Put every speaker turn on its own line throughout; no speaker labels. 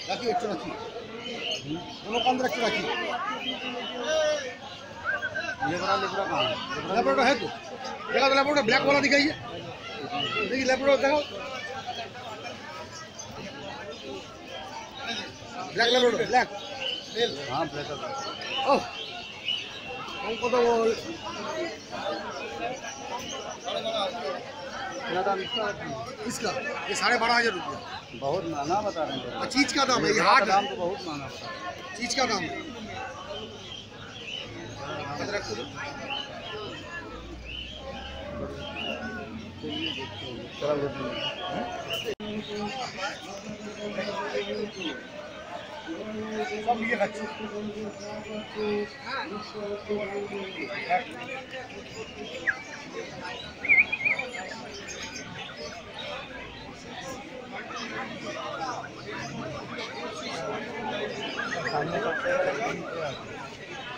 रखिए एक्स्ट्रा रखिए दोनों को अंदर एक्स्ट्रा रखिए लेब्राडोर है तो देखा तो लेब्राडोर ब्लैक वाला दिखाइए देखिए लेब्राडोर देखो ब्लैक लेब्राडोर ब्लैक हाँ ब्लैक ओह हमको तो वो इसका ये 12,500 रुपया
बहुत महंगा बता रहे हैं।
चीज का दाम है ये हाट
दाम तो बहुत महंगा बता रहे हैं।
चीज का दाम है सब ये खाচ্ছি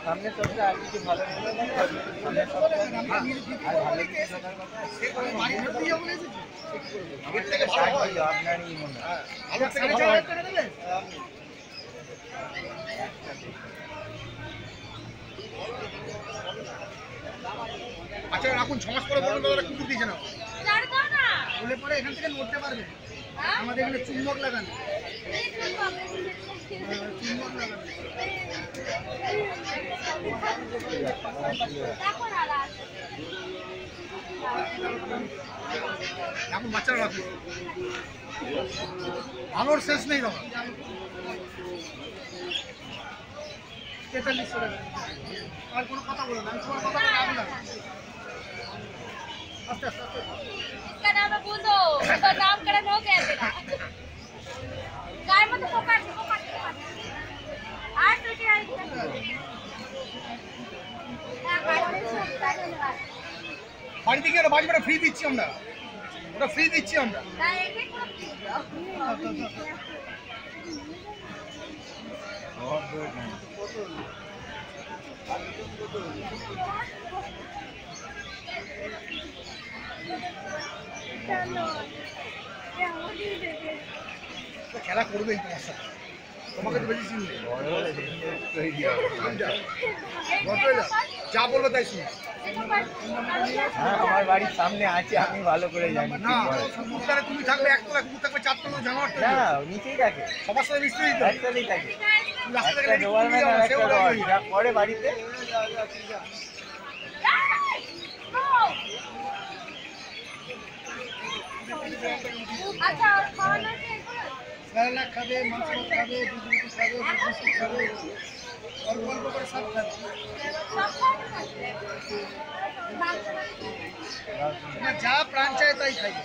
सामने सबसे आगे की भालो सामने सबसे
আচ্ছা এখন 6 মাস পরে বলুন দাদা কুকুর দিয়েছে না বলে পরে এখান থেকে নড়তে পারবে আমাদের এখানে চুম্বক লাগানো চুম্বক লাগানো এখন বাচ্চারা রাখবে ভালোর শেষ নেই বাবা 4300 টাকা আর কোনো কথা বলো না আমি তোমার কথা বলে রাখলাম আস্তে আস্তে
इसका नाम है बूंदो इसका नामकरण हो गया तेरा गाय मत पोकाट आज तो क्या
বাড়ি থেকে বাড়ি করে ফ্রি দিচ্ছি আমরা ওটা ফ্রি দিচ্ছি আমরা খেলা করবেই তোমার সাথে তোমাকে তো বেশি চিনবে যা বলবো তাই শুনে
আমার বাড়ির সামনে আছে আমি ভালো করে জানি
না কুকুরটারে তুমি থাকবে একতলা কুকুর থাকবে চারতলা জানোয়ার
না নিচেই থাকে
সবার সাথে মিশতে দিতে
একটাই থাকে
রাস্তা থেকে
একটা ডোয়ারম্যান আর একটা ডোয়ার যা করে বাড়িতে
अच्छा खाना
স্যালাড খাবে মাছ খাবে দুধ খাবে বিস্কুট খাবে और गल्प করে সব খাবে না যা প্রাণ চায় তাই খাইবে